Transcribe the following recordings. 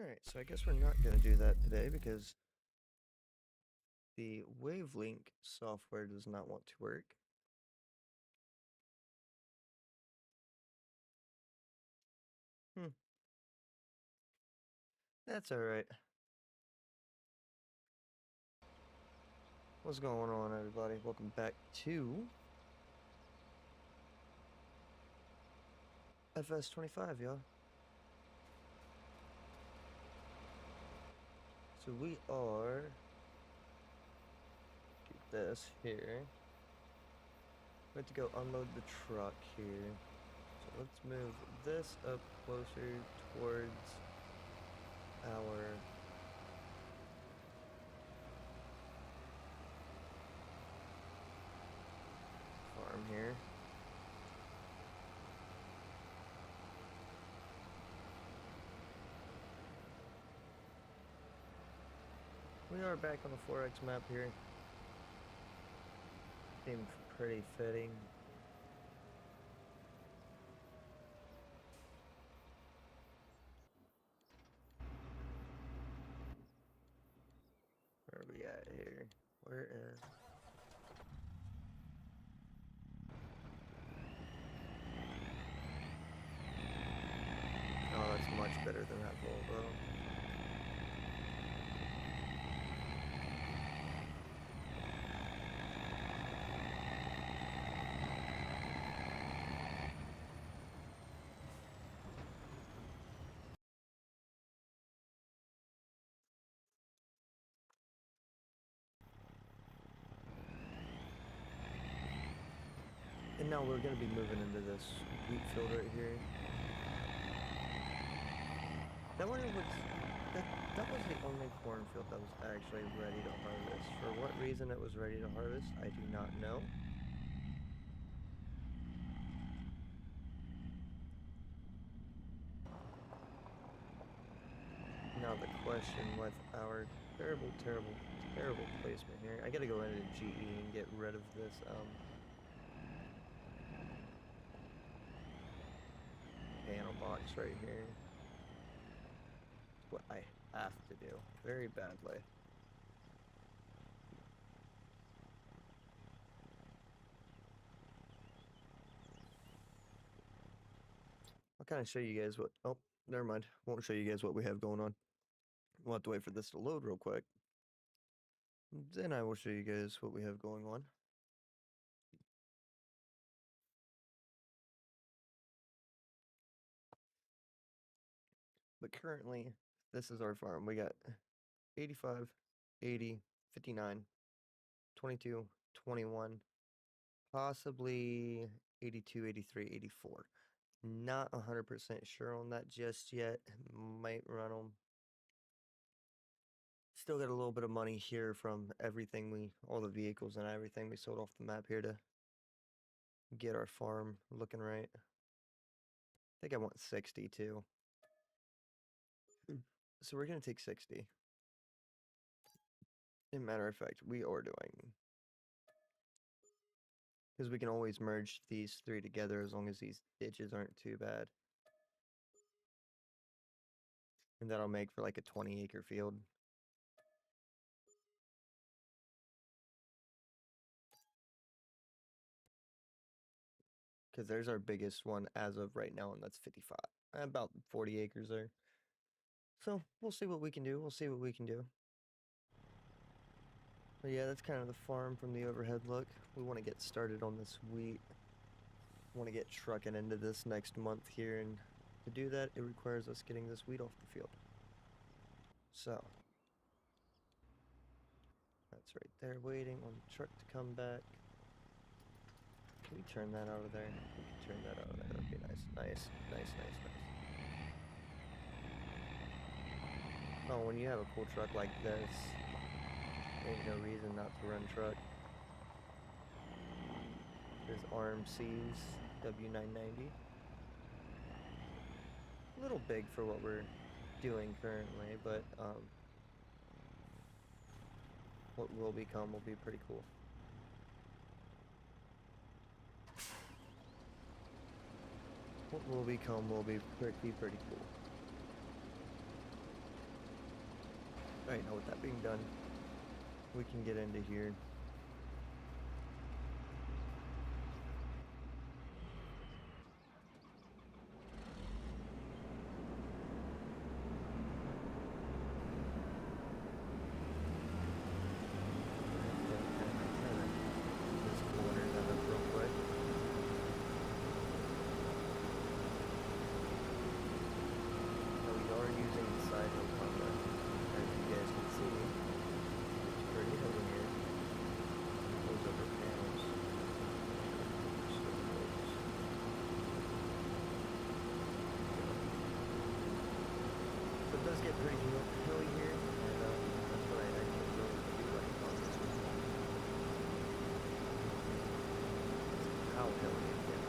Alright, so I guess we're not going to do that today because the Wavelink software does not want to work. That's alright. What's going on, everybody? Welcome back to FS25, y'all. So we are... Get this here. We have to go unload the truck here. So let's move this up closer towards our farm here. We are back on the 4X map here. Seems pretty fitting. Where are we at here? Where is... Oh, that's much better than that Volvo. And now we're going to be moving into this wheat field right here. That one was... That was the only cornfield that was actually ready to harvest. For what reason it was ready to harvest, I do not know. Now the question with our terrible placement here. I gotta go into GE and get rid of this, panel box right here. What I have to do very badly. I'll kind of show you guys what... Oh, never mind. Won't show you guys what we have going on. We'll have to wait for this to load real quick. Then I will show you guys what we have going on. But currently, this is our farm. We got 85, 80, 59, 22, 21, possibly 82, 83, 84. Not 100% sure on that just yet. Might run them. Still got a little bit of money here from everything all the vehicles and everything we sold off the map here to get our farm looking right. I think I want 60 too. So we're going to take 60. As a matter of fact, we are doing. Because we can always merge these three together as long as these ditches aren't too bad. And that'll make for like a 20-acre field. Because there's our biggest one as of right now, and that's 55. About 40 acres there. So, we'll see what we can do. We'll see what we can do. But yeah, that's kind of the farm from the overhead look. We want to get started on this wheat. Want to get trucking into this next month here, and to do that, it requires us getting this wheat off the field. So, that's right there waiting on the truck to come back. Can we turn that out of there? We can turn that out of there. That'd be nice. Nice. Oh, when you have a cool truck like this, ain't no reason not to run truck. There's RMC's W990. A little big for what we're doing currently, but what will become will be pretty cool. What will become will be pretty cool. Alright, now with that being done, we can get into here. It does get pretty hilly here, and that's what I actually really do like about this one. How hilly it gets.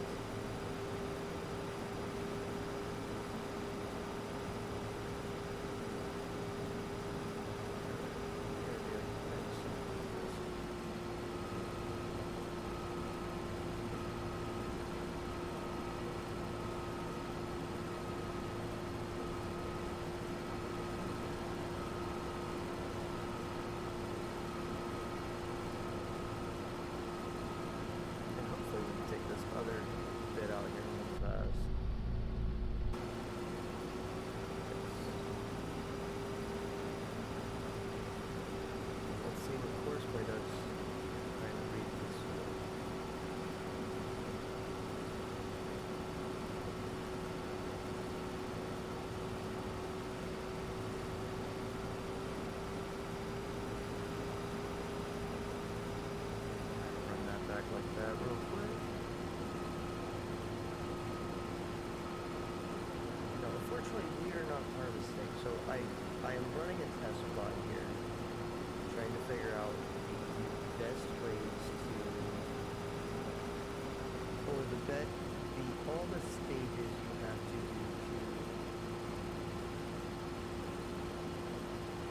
Other bit out here real fast. Let's see what course play does. Trying to read this one. Run that back like that real quick. Unfortunately, we are not harvesting, so I am running a test plot here, trying to figure out the best ways to, or all the stages you have to do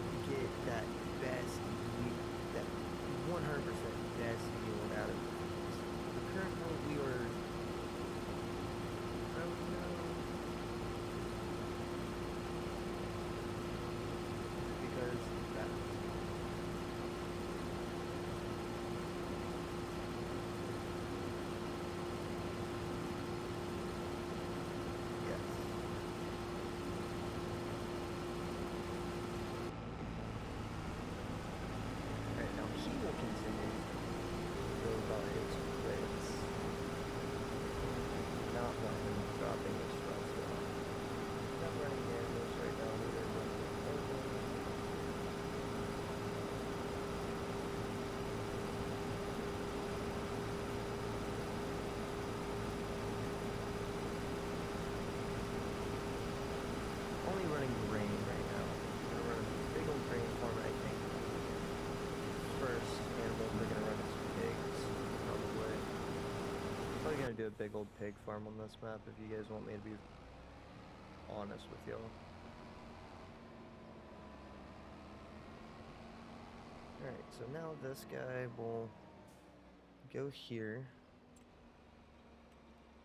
to get that best, that 100% best yield out of it. Currently, we are, I don't know. Running grain right now. I'm gonna run a big old grain farm, I think. First animal we're gonna run is pigs, probably. Probably gonna do a big old pig farm on this map if you guys want me to be honest with y'all. Alright, so now this guy will go here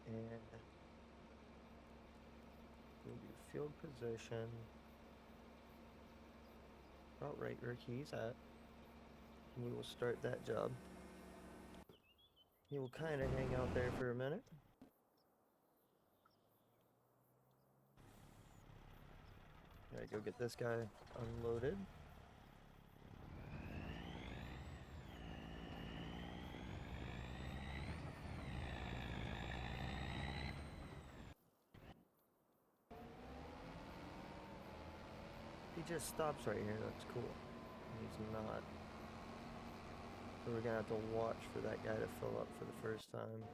and we'll do field position about right where he's at. And we will start that job. He will kind of hang out there for a minute. Alright, go get this guy unloaded. He just stops right here, that's cool. He's not. So we're gonna have to watch for that guy to fill up for the first time.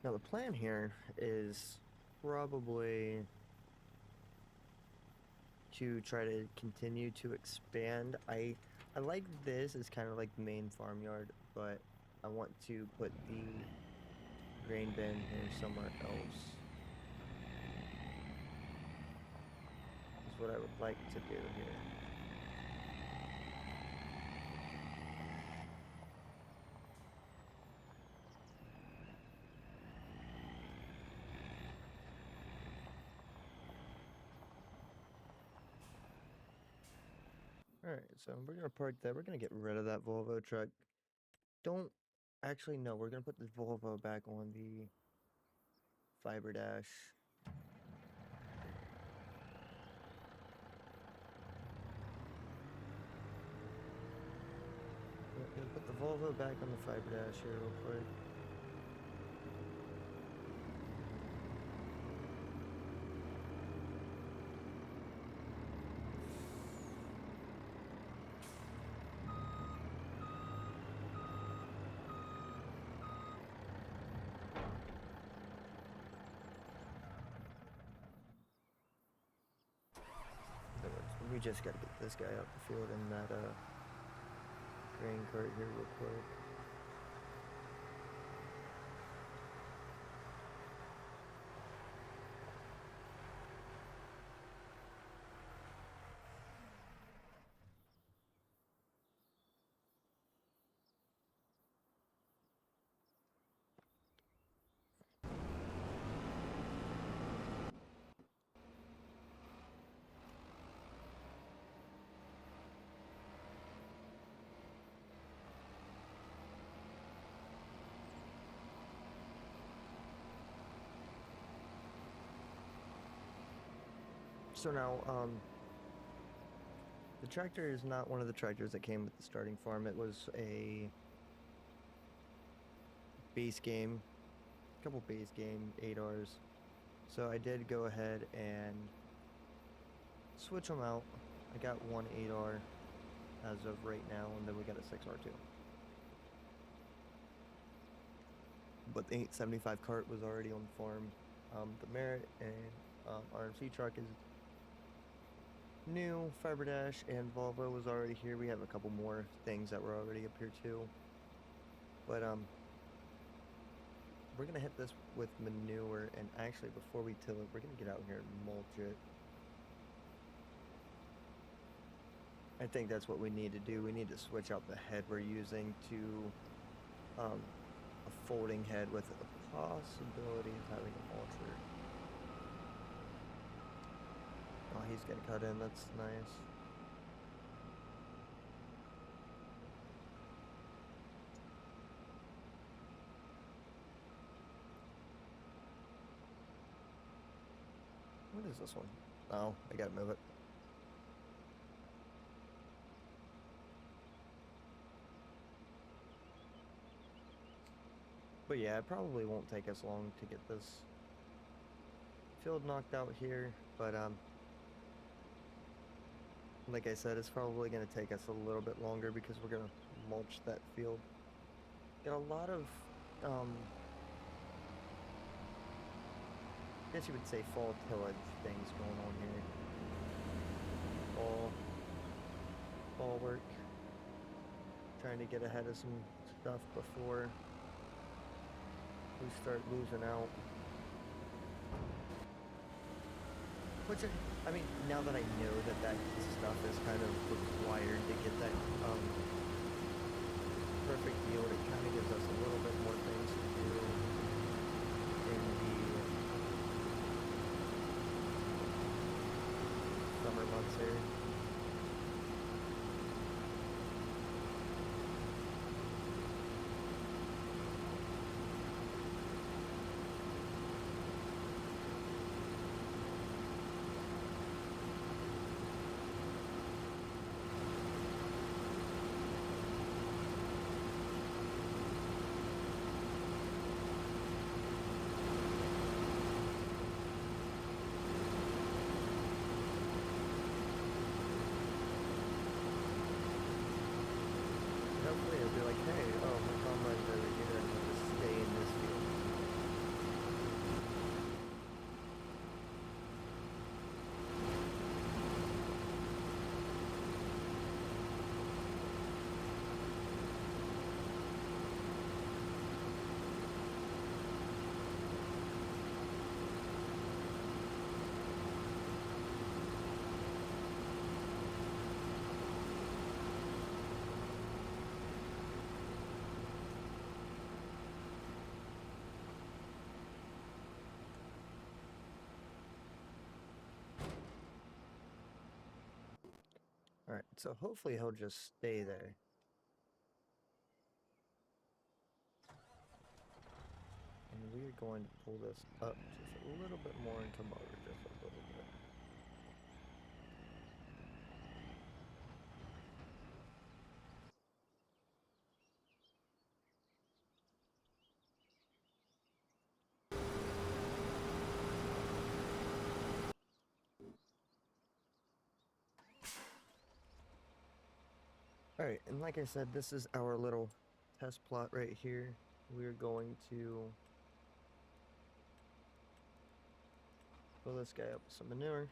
Now the plan here is probably to try to continue to expand. I I like this as kind of like the main farmyard, but I want to put the grain bin here somewhere else. Is what I would like to do here. Alright, so we're gonna park that. We're gonna get rid of that Volvo truck. Don't actually no, we're gonna put the Volvo back on the fiber dash. We're gonna put the Volvo back on the fiber dash here real quick. We just gotta get this guy out the field in that grain cart here real quick. So now, the tractor is not one of the tractors that came with the starting farm. It was a base game, a couple base game 8Rs. So I did go ahead and switch them out. I got one 8R as of right now, and then we got a 6R2. But the 875 cart was already on the farm. The Merit and RMC truck is new. Fiber Dash and Volvo was already here. We have a couple more things that were already up here too. But we're gonna hit this with manure, and actually before we till it, we're gonna get out here and mulch it. I think that's what we need to do. We need to switch out the head we're using to a folding head with the possibility of having a mulcher. Oh, he's gonna cut in, that's nice. What is this one? Oh, I gotta move it. But yeah, it probably won't take us long to get this field knocked out here, but like I said, it's probably going to take us a little bit longer because we're going to mulch that field. Got a lot of, I guess you would say fall tillage things going on here. Fall work. Trying to get ahead of some stuff before we start losing out. Which, I mean, now that I know that that stuff is kind of required to get that perfect yield, it kind of gives us a little bit more things to do in the summer months here. Alright, so hopefully he'll just stay there. And we're going to pull this up just a little bit more into motor, just a little bit. Alright, and like I said, this is our little test plot right here. We're going to fill this guy up with some manure.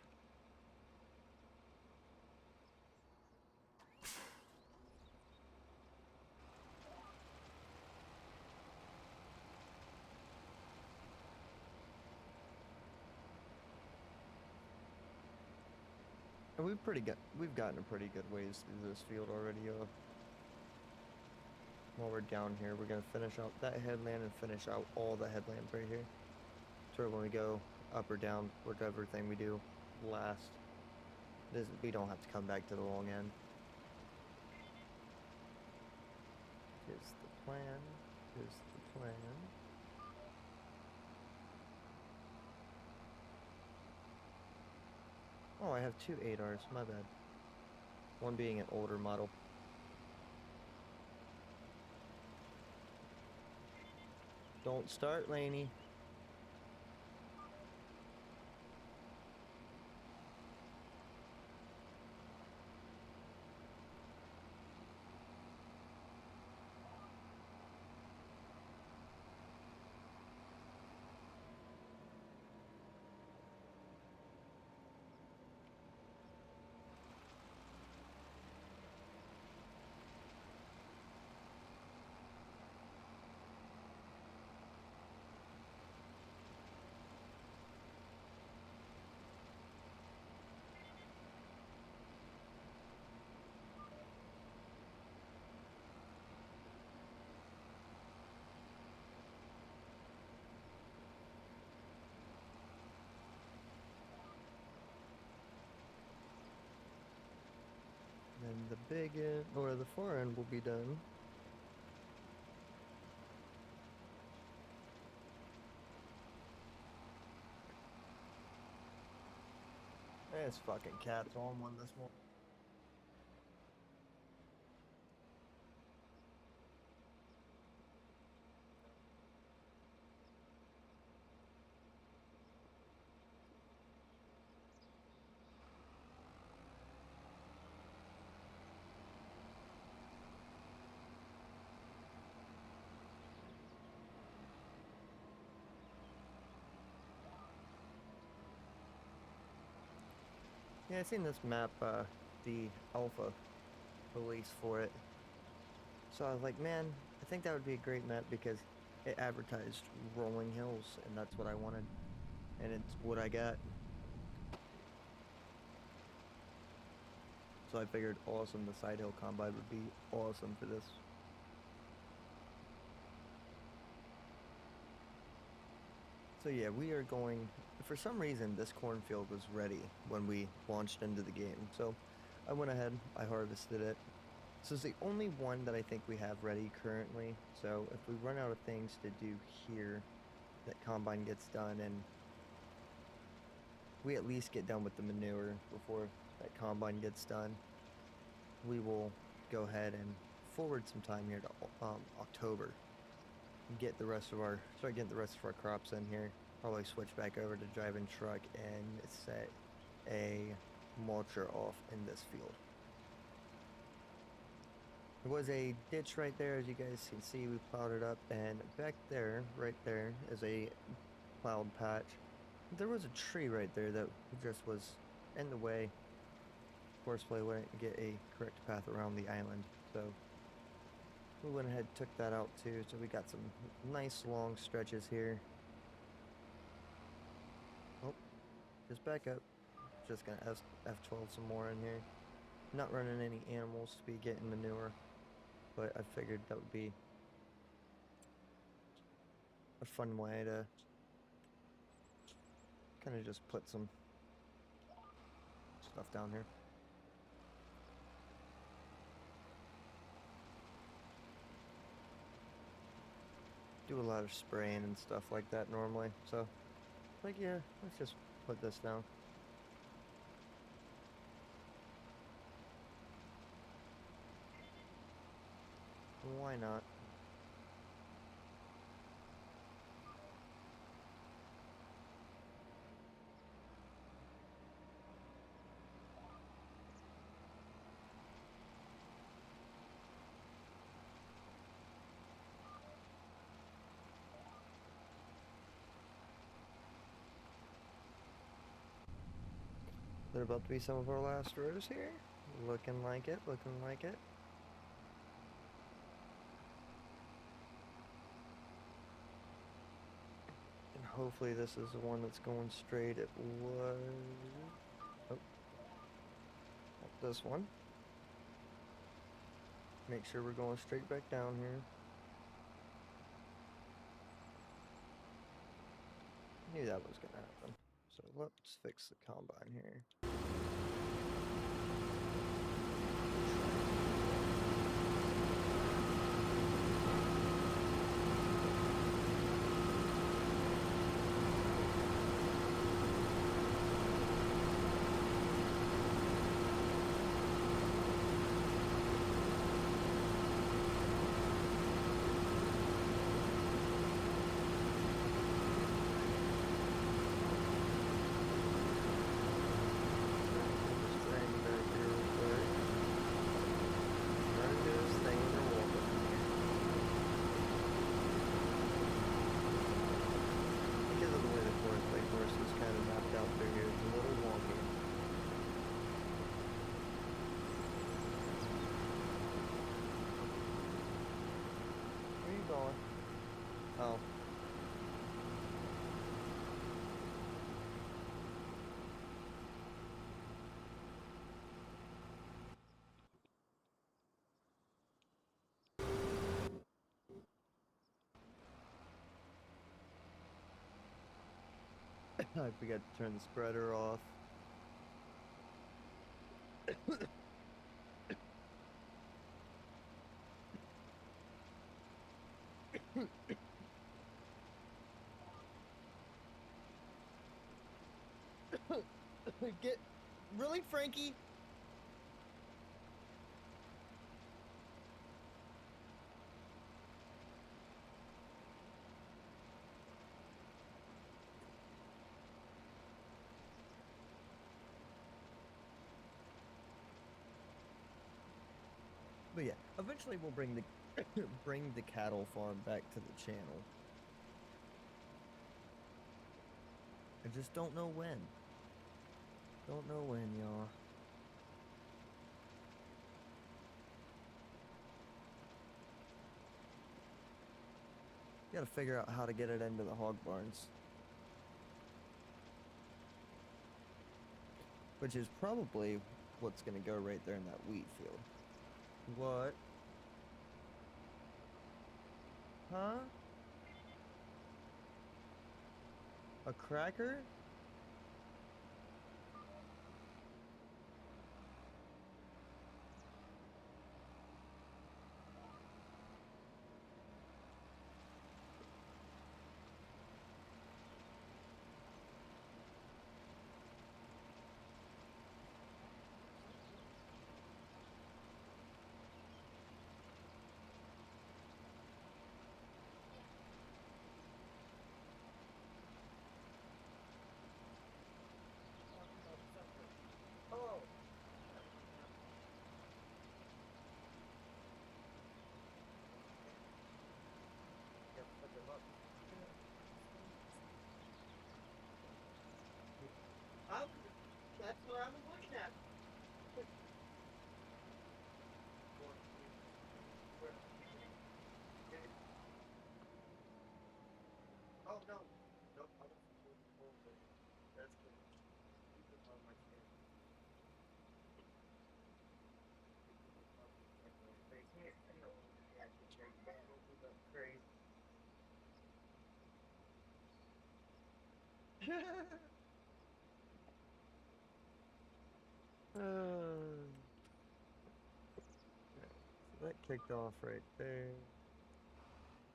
And we've gotten a pretty good ways through this field already. While we're down here, we're gonna finish out that headland and finish out all the headlands right here. So when we go up or down, whatever thing we do last, we don't have to come back to the long end. Here's the plan. Here's the plan. Oh, I have two 8Rs, my bad. One being an older model. Don't start, Laney. Then the big end, or the far end will be done. There's fucking cats on one this morning. Yeah, I seen this map, the alpha release for it. So I was like, man, I think that would be a great map because it advertised rolling hills, and that's what I wanted. And it's what I got. So I figured awesome, the side hill combine would be awesome for this. So yeah, we are going, for some reason this cornfield was ready when we launched into the game. So I went ahead, I harvested it. This is the only one that I think we have ready currently. So if we run out of things to do here, that combine gets done and we at least get done with the manure before that combine gets done, we will go ahead and forward some time here to October. Get the rest of our start getting the rest of our crops in here. Probably switch back over to driving truck and set a mulcher off in this field. There was a ditch right there, as you guys can see. We plowed it up, and back there, right there, is a plowed patch. There was a tree right there that just was in the way. Horseplay wouldn't get a correct path around the island, so we went ahead and took that out too. So we got some nice long stretches here. Oh, just back up. Just gonna F12 some more in here. Not running any animals to be getting manure, but I figured that would be a fun way to kind of just put some stuff down here. do a lot of spraying and stuff like that normally. So, like, yeah, let's just put this down. Why not? They're about to be some of our last rows here. Looking like it, looking like it. And hopefully this is the one that's going straight. It was... Oh. Not this one. Make sure we're going straight back down here. Knew that was gonna happen. So let's fix the combine here. Oh. I forgot to turn the spreader off. Get... Really, Frankie? But yeah, eventually we'll bring the bring the cattle farm back to the channel. I just don't know when. Don't know when, y'all. Gotta figure out how to get it into the hog barns. Which is probably what's gonna go right there in that wheat field. What? Huh? A cracker? Oh. That's what I was looking at. Oh no. Nope, I was that's good. On my skin. They can't feel yeah, that's crazy. Right, so that kicked off right there.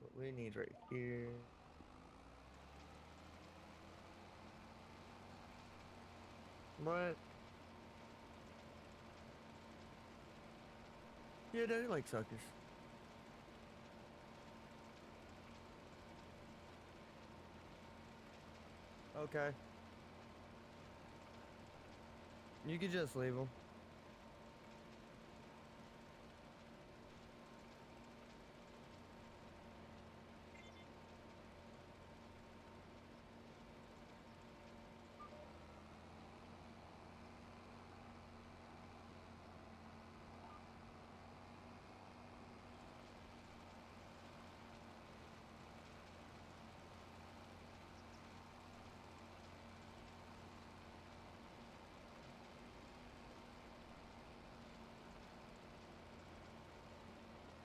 What we need right here. What? Yeah, Daddy likes suckers. Okay. You could just leave them.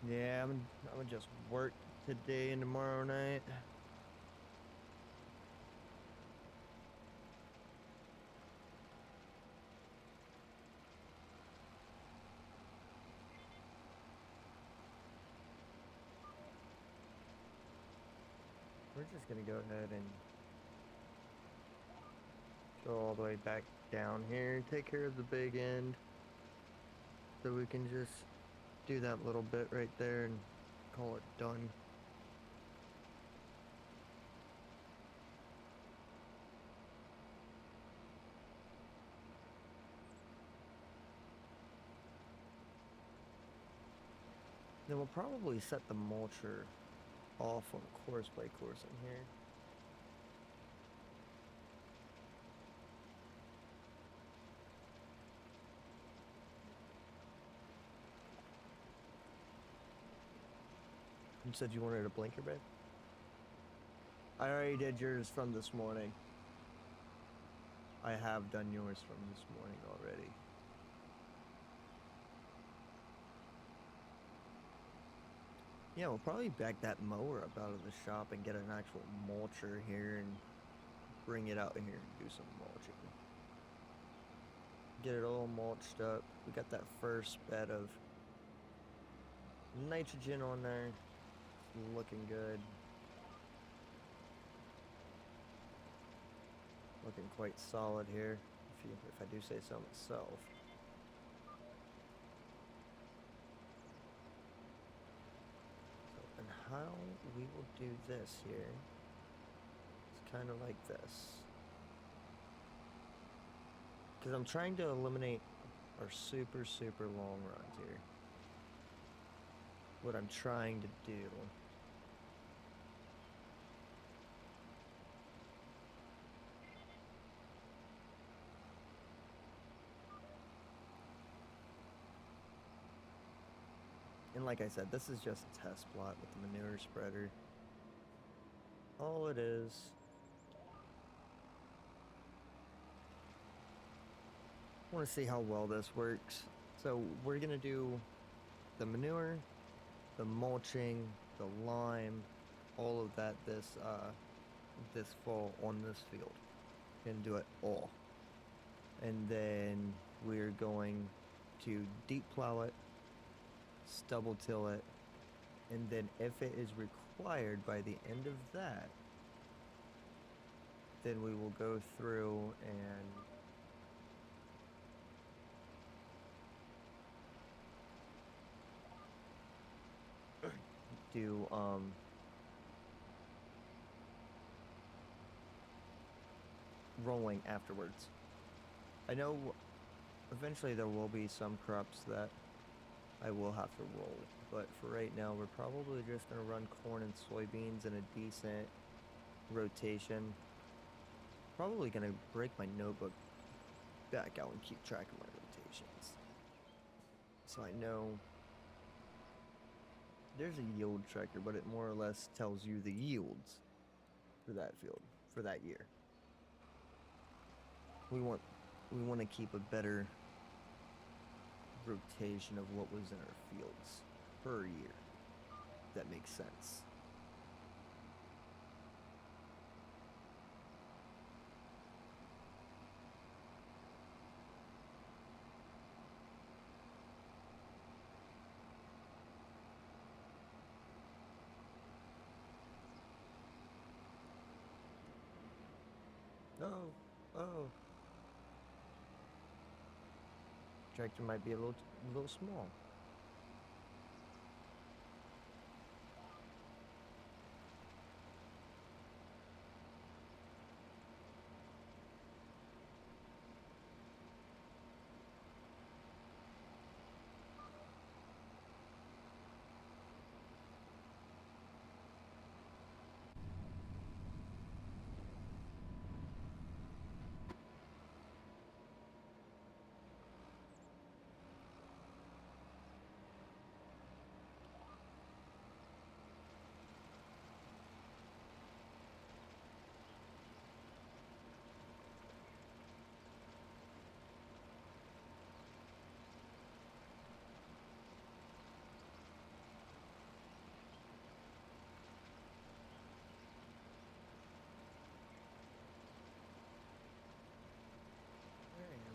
Yeah, I'm gonna just work today and tomorrow night. We're just gonna go ahead and go all the way back down here, take care of the big end, so we can just do that little bit right there and call it done. Then we'll probably set the mulcher off on course by course in here. You said you wanted a blinker bed? I already did yours from this morning. I have done yours from this morning already. Yeah, we'll probably back that mower up out of the shop and get an actual mulcher here and bring it out here and do some mulching. Get it all mulched up. We got that first bed of nitrogen on there. It's looking good. Looking quite solid here, if I do say so myself. And how we will do this here is kind of like this. Because I'm trying to eliminate our super, super long runs here. What I'm trying to do. And like I said, this is just a test plot with the manure spreader. All it is. I want to see how well this works. So we're going to do the manure, the mulching, the lime, all of that this fall on this field. Gonna do it all. And then we're going to deep plow it, stubble till it, and then if it is required by the end of that, then we will go through and do rolling afterwards. I know eventually there will be some crops that I will have to roll, but for right now we're probably just going to run corn and soybeans in a decent rotation. Probably going to break my notebook back out and keep track of my rotations, so I know there's a yield tracker, but it more or less tells you the yields for that field for that year. We want to keep a better rotation of what was in our fields per year. If that makes sense. Oh, oh. Tractor might be a little small.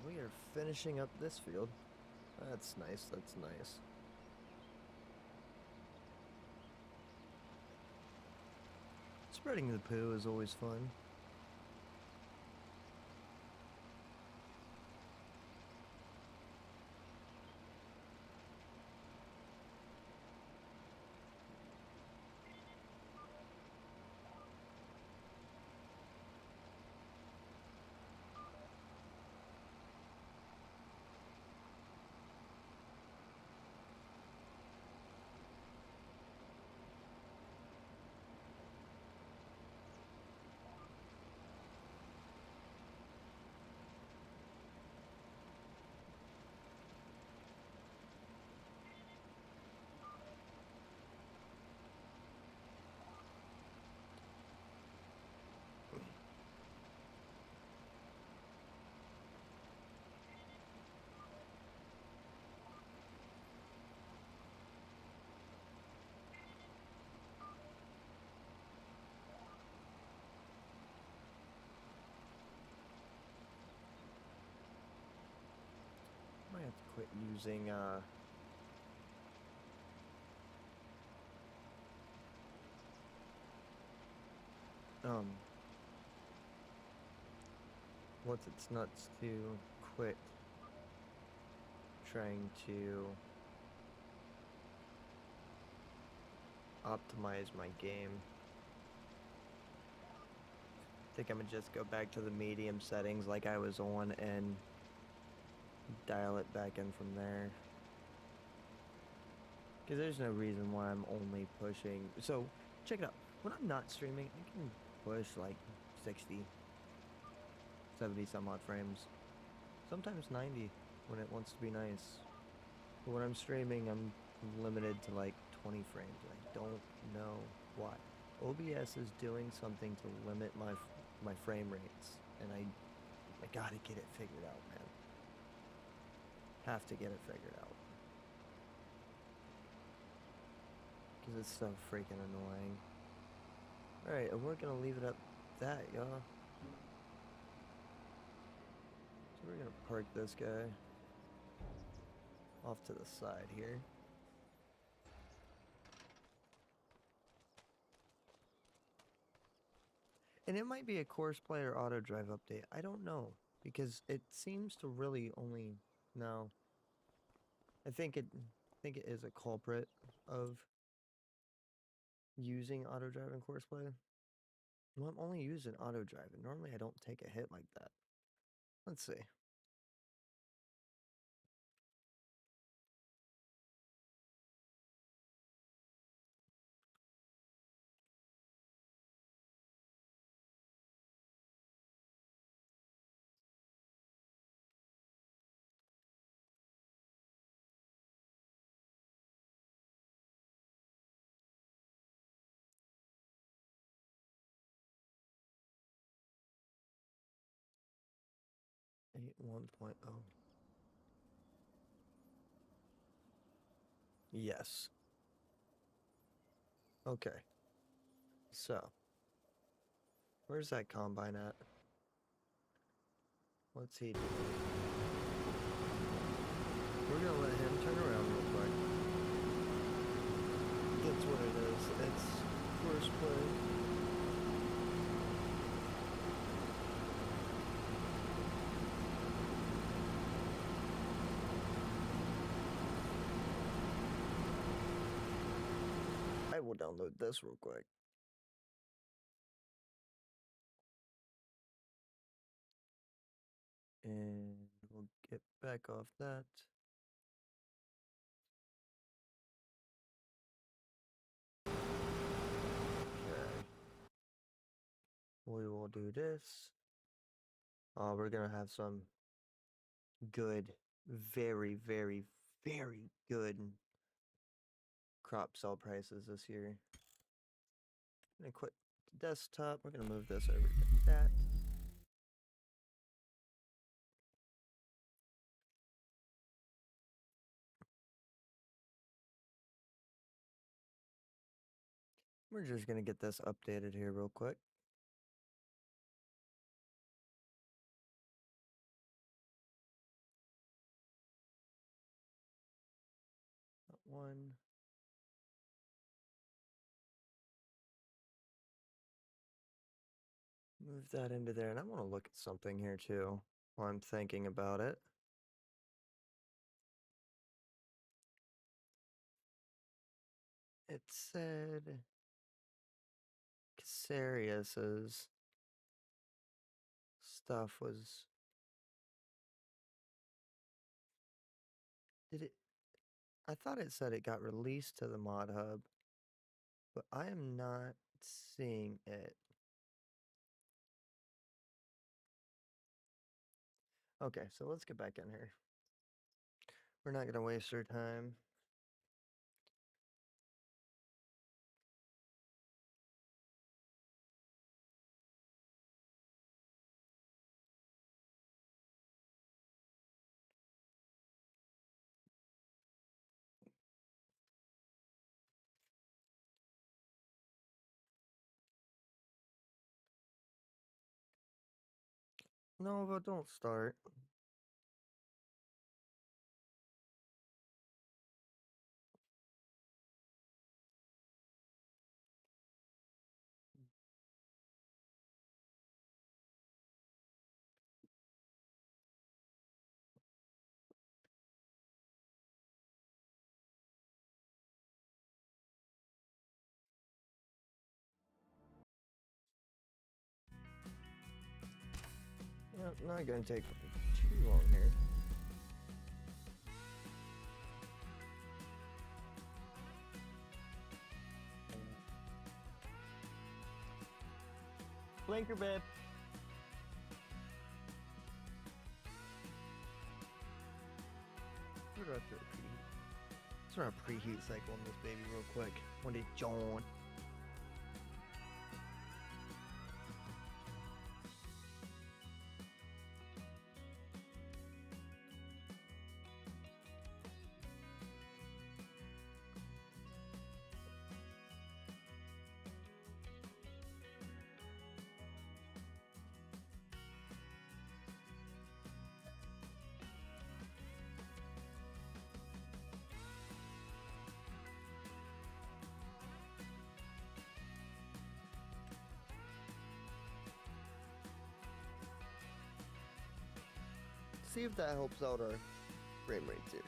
We are finishing up this field. That's nice, that's nice. Spreading the poo is always fun. Might have to quit using what's its nuts to quit trying to optimize my game. I think I'm gonna just go back to the medium settings like I was on and dial it back in from there. Because there's no reason why I'm only pushing. So, check it out. When I'm not streaming, I can push like 60, 70 some odd frames. Sometimes 90 when it wants to be nice. But when I'm streaming, I'm limited to like 20 frames. I don't know why. OBS is doing something to limit my frame rates, and I gotta get it figured out, man. Have to get it figured out. Because it's so freaking annoying. Alright, we're gonna leave it at that, y'all. So we're gonna park this guy off to the side here. And it might be a course player auto drive update. I don't know. Because it seems to really only... No. I think it is a culprit of using auto drive in course play. Well, I'm only using auto drive, and normally I don't take a hit like that. Let's see. Eight 1.0. Yes. Okay. So, where's that combine at? What's he doing? We're gonna let him turn around real quick. That's what it is. It's first play. we'll download this real quick. And we'll get back off that. Okay. We will do this. We're gonna have some good, very, very, very good crop sell prices this year. I'm gonna quit the desktop. We're gonna move this over to that. We're just gonna get this updated here real quick. One. Move that into there. And I want to look at something here too while I'm thinking about it. It said Casarius's stuff was. Did it? I thought it said it got released to the mod hub, but I am not seeing it. Okay, so let's get back in here. We're not going to waste our time. No, but don't start. Yep, not going to take too long here. Blinker, babe. Let's run a preheat cycle on this baby real quick. What did John? See if that helps out our frame rates here.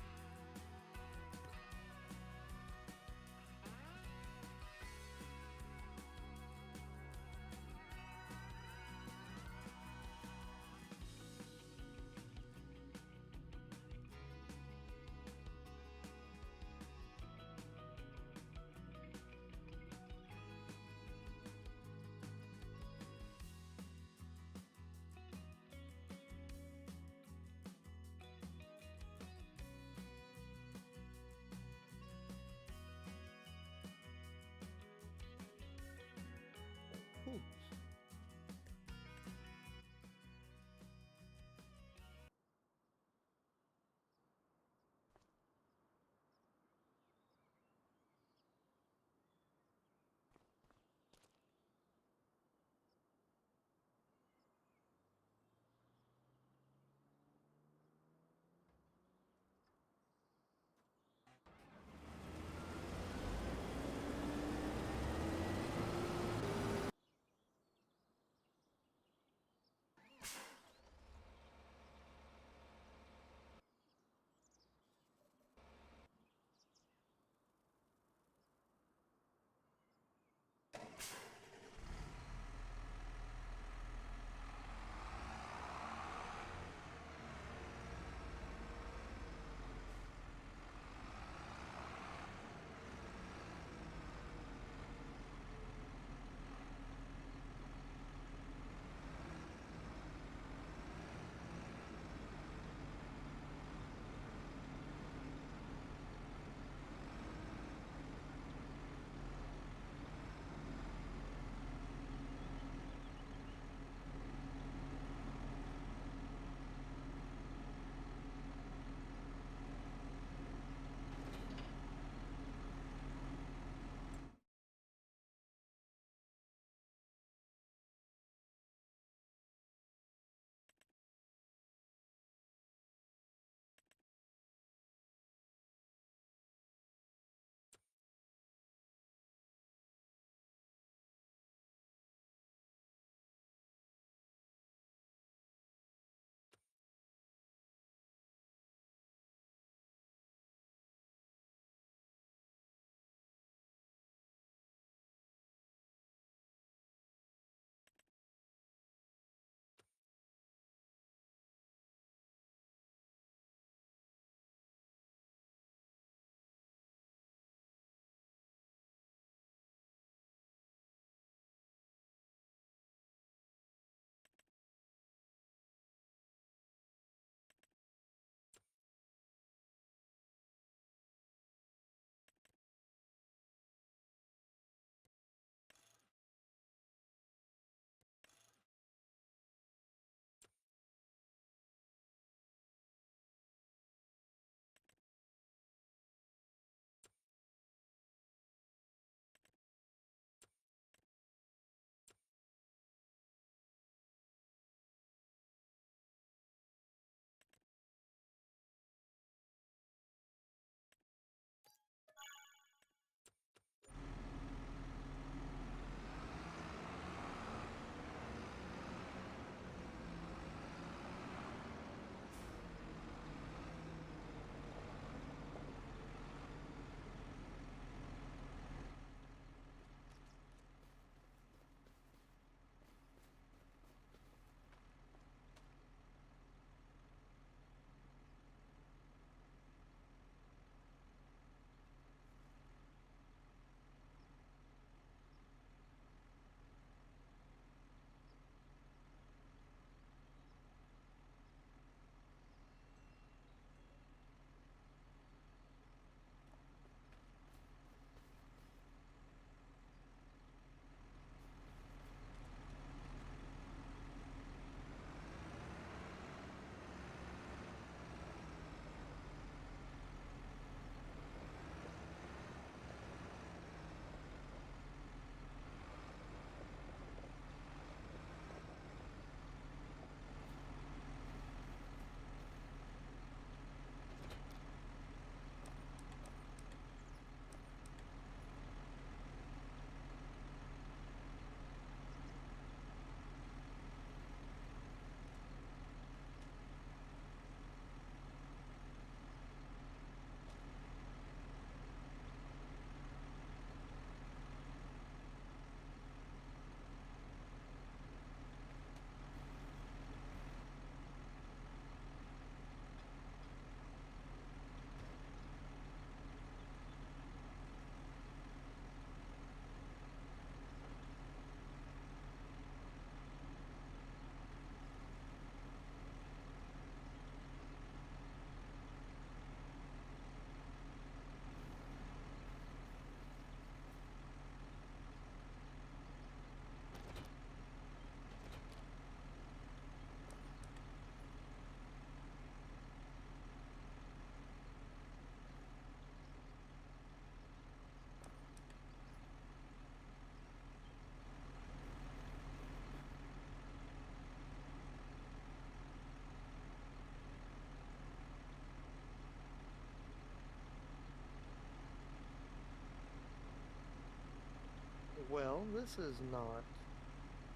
this is not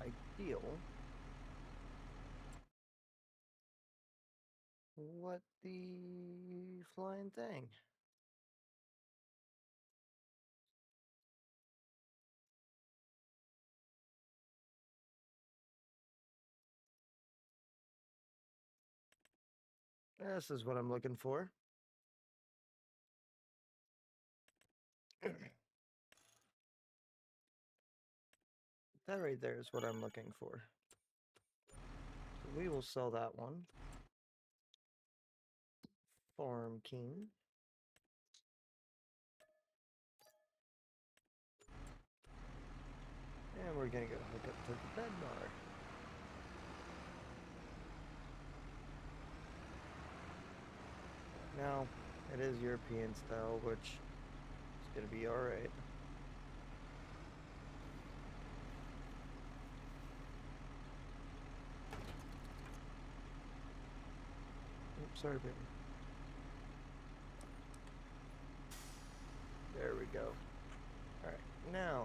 ideal. What the flying thing? This is what I'm looking for. That right there is what I'm looking for. So we will sell that one. Farm King. And we're gonna go hook up to the bed bar. Now, it is European style, which is gonna be alright. Oops, sorry, baby. There we go. Alright, now...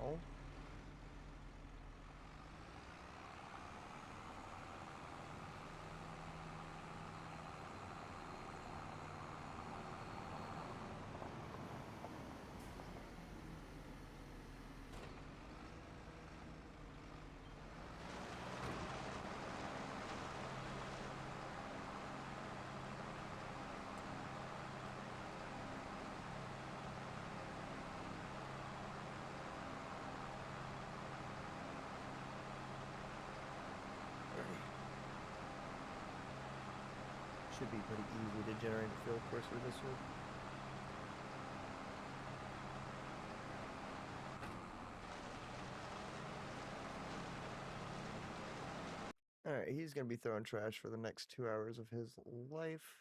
should be pretty easy to generate a field course for this one. Alright, he's gonna be throwing trash for the next 2 hours of his life.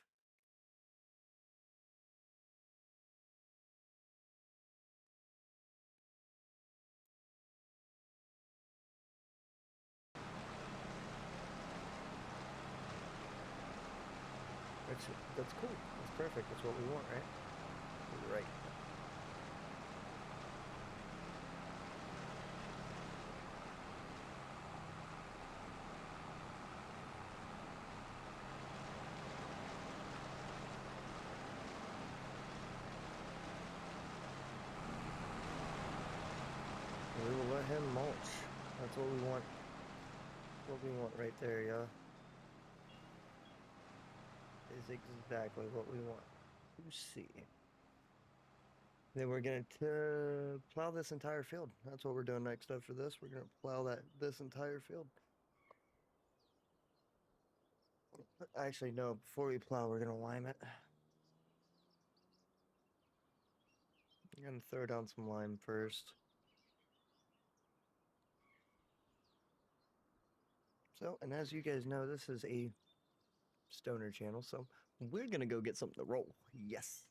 That's cool. That's perfect. That's what we want, right? Right. We will let him mulch. That's what we want. What we want right there, yeah. Is exactly what we want to see. Then we're going to plow this entire field. That's what we're doing next after this. We're going to plow this entire field. Actually, no, before we plow, we're going to lime it. I'm going to throw down some lime first. So, and as you guys know, this is a stoner channel, so we're going to go get something to roll. Yes.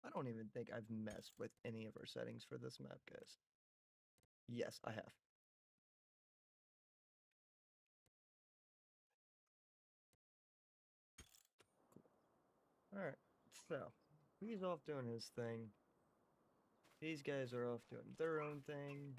I don't even think I've messed with any of our settings for this map, guys. Yes, I have. Alright, so he's off doing his thing. These guys are off doing their own thing.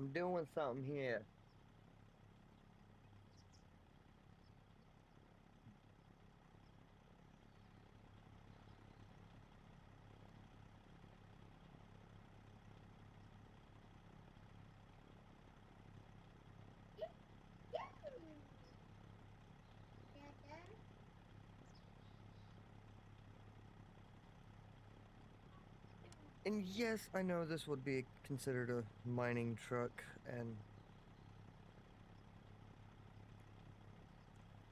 I'm doing something here. And yes, I know this would be considered a mining truck, and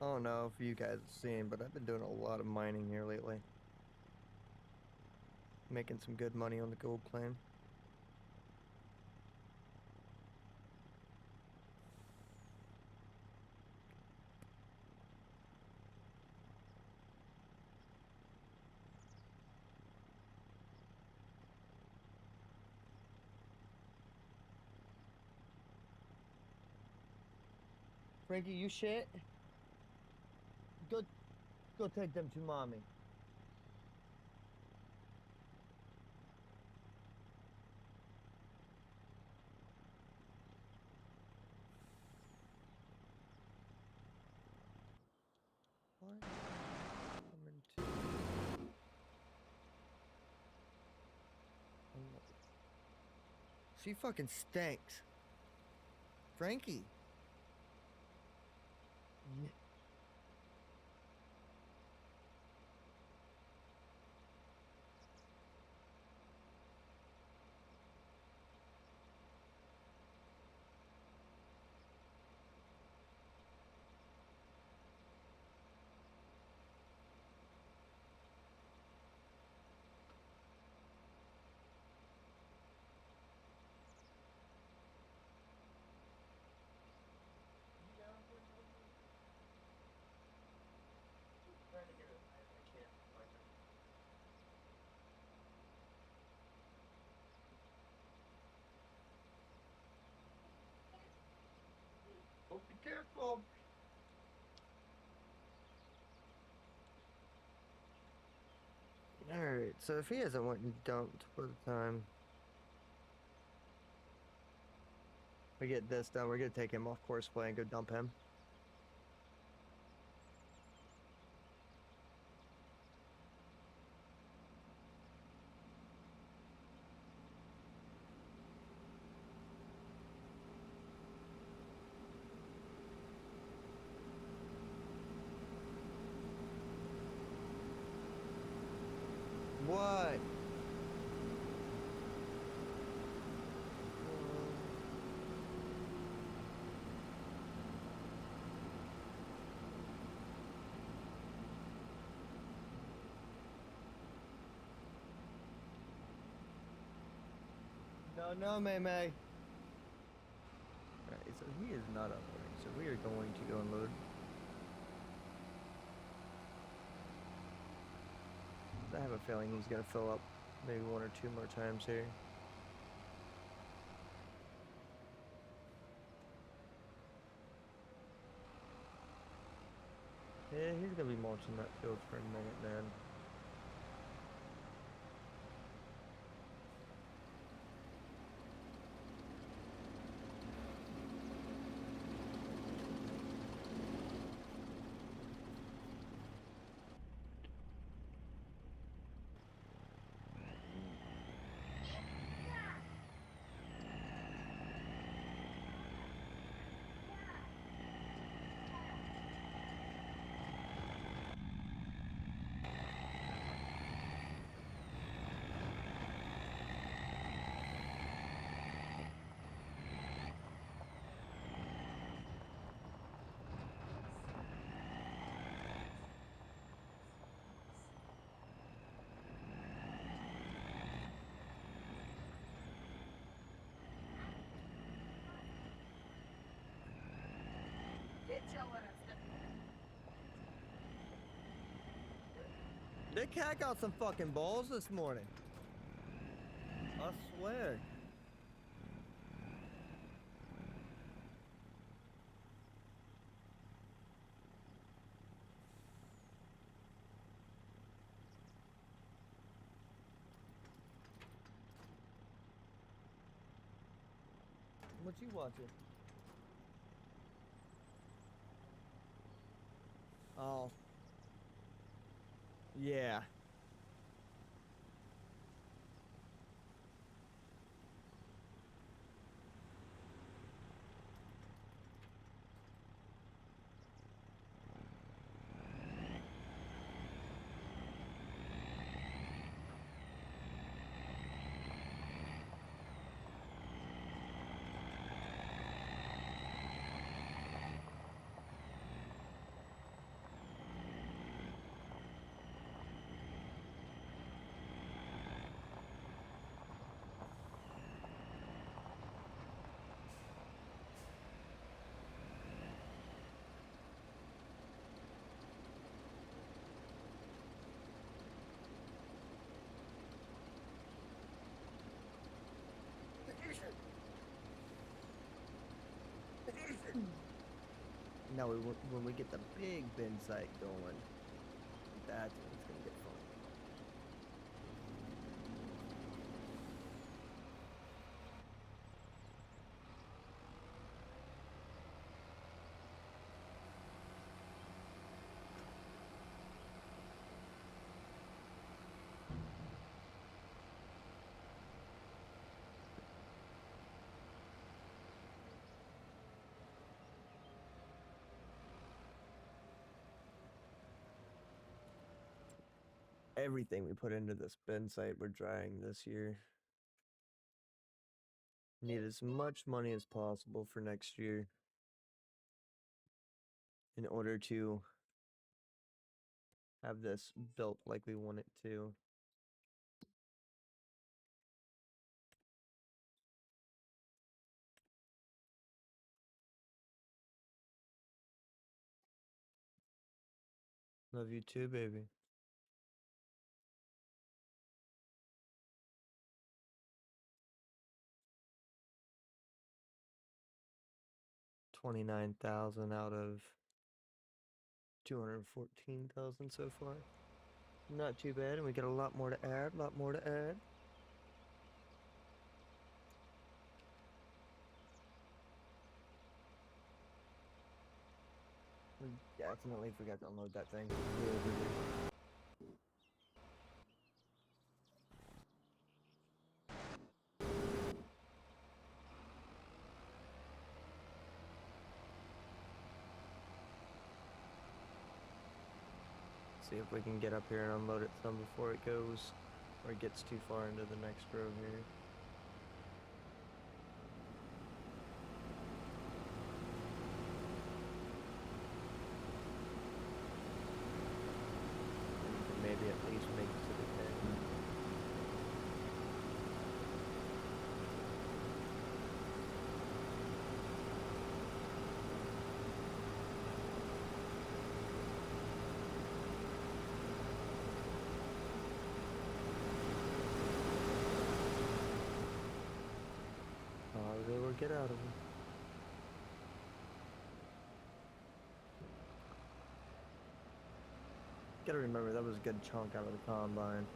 I don't know if you guys have seen, but I've been doing a lot of mining here lately. Making some good money on the gold claim. Frankie, you shit? Go, go take them to mommy. Why is it coming to? She fucking stinks. Frankie. Yeah. Oh, be careful. Alright, so if he hasn't went and dumped by the time we get this done, we're gonna take him off course play and go dump him. What? No, May May. Alright, so he is not unloading, so we are going to go unload. I have a feeling he's gonna fill up maybe one or two more times here. Yeah, he's gonna be marching that field for a minute, man. That cat got some fucking balls this morning. I swear. What you watching? Oh, yeah. Now when we get the big bin site going, that's when it's gonna get fun. Everything we put into this bin site, we're drying this year. Need as much money as possible for next year in order to have this built like we want it to. Love you too, baby. $29,000 out of 214,000 so far. Not too bad, and we got a lot more to add, a lot more to add. We definitely forgot to unload that thing. See if we can get up here and unload it some before it goes, or it gets too far into the next row here. And maybe at least make it to the 10. They will get out of them. Gotta remember, that was a good chunk out of the combine.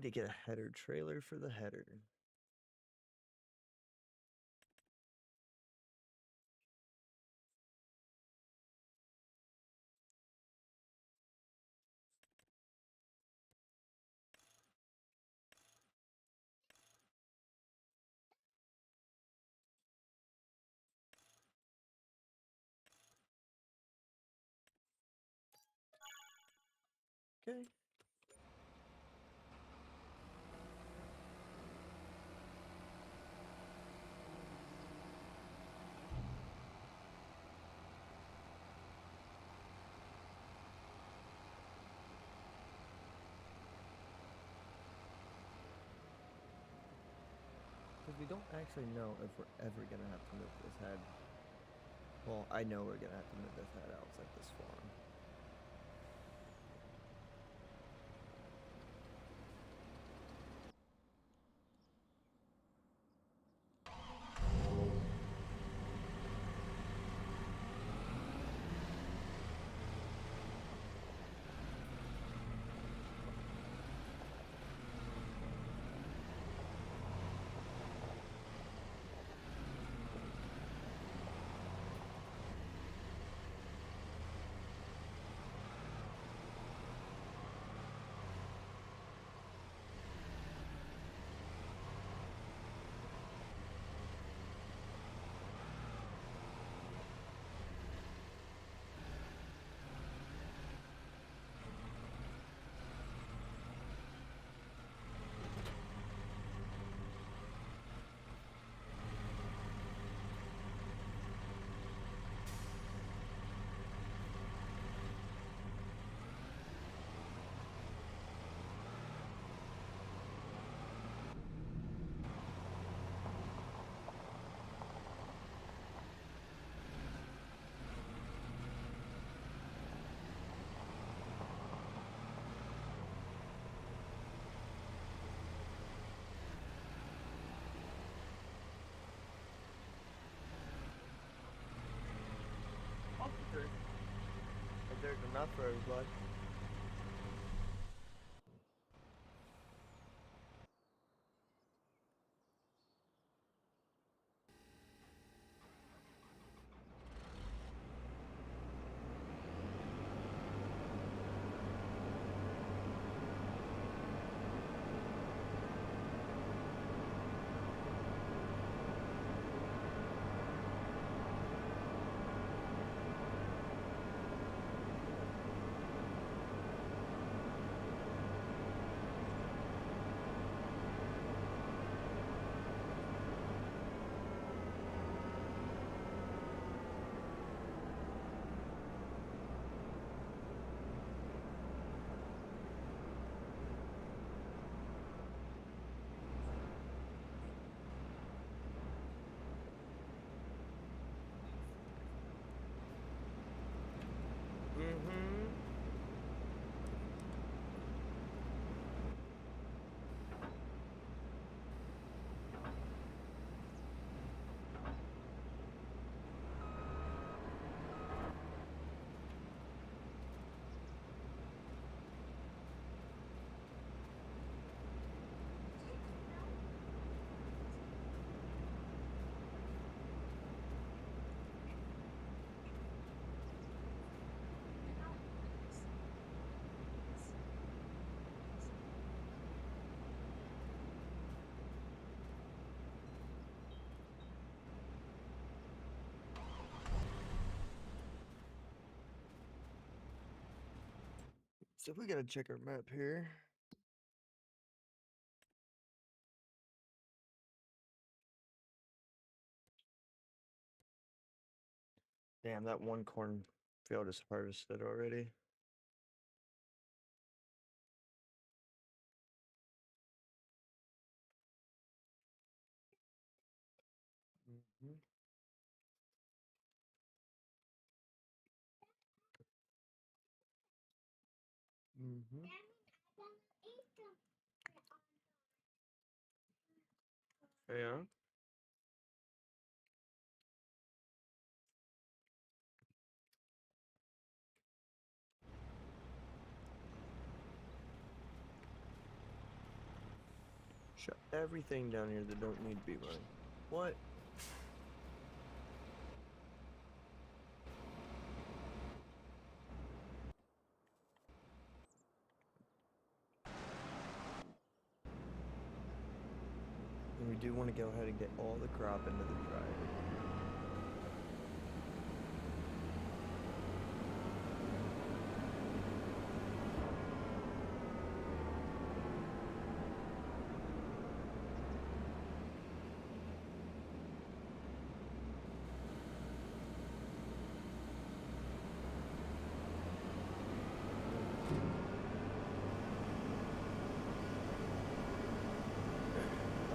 need to get a header trailer for the header. Okay. Because we don't actually know if we're ever gonna have to move this head. Well, I know we're gonna have to move this head outside this farm. If there's enough for everybody. Mm-hmm. So we gotta check our map here. Damn, that one cornfield is harvested already. Mm-hmm. Mm-hmm. Yeah. Shut everything down here that don't need to be running. What? And we do want to go ahead and get all the crop into the dryer.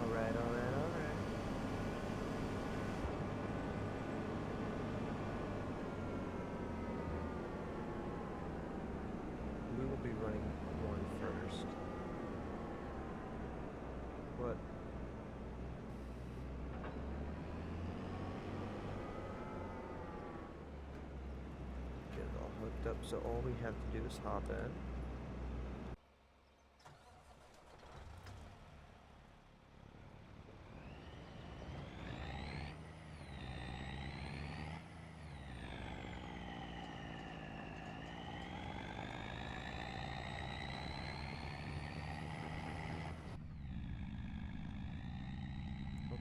Alright. We will be running one first. What? Get it all hooked up, so all we have to do is hop in.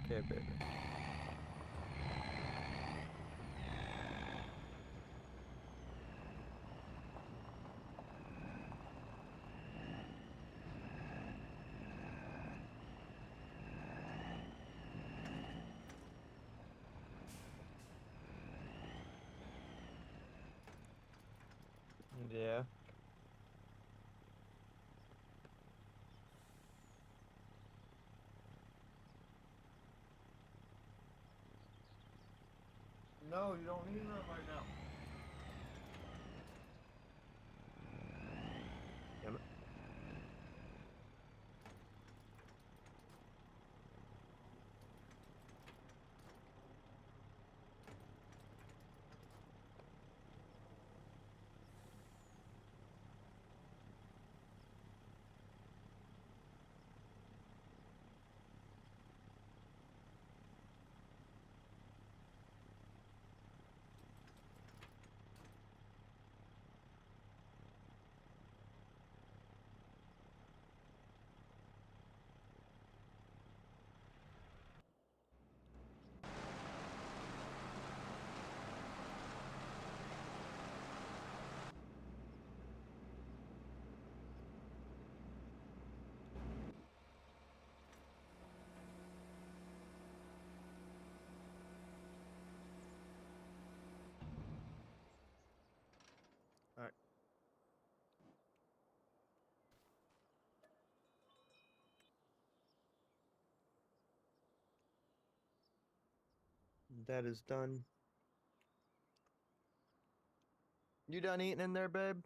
Okay, baby. Yeah. No, you don't need that right now. Damn it. Alright. That is done. You done eating in there, babe?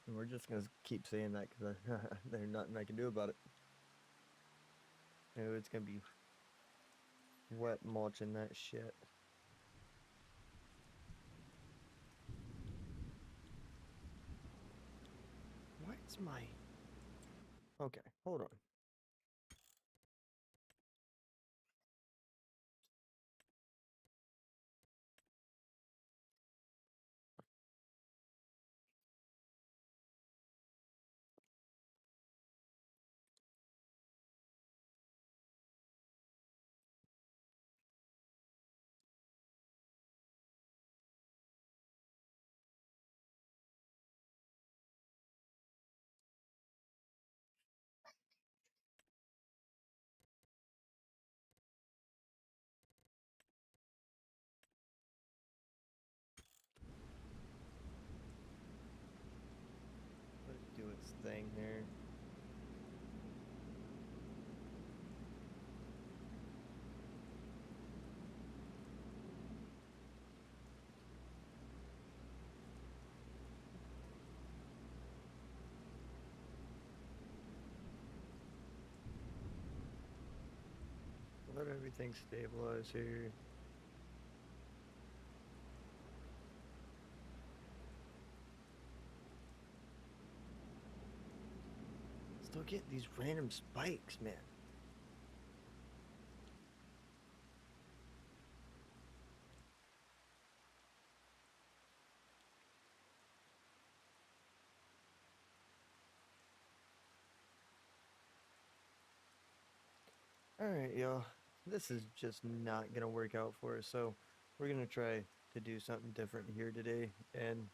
And we're just gonna keep saying that because there's nothing I can do about it. Oh, it's gonna be wet mulching that shit. What's my... Okay, hold on. Let it do its thing here. everything stabilize here. Still getting these random spikes, man. Alright, y'all. This is just not gonna work out for us, so we're gonna try to do something different here today. And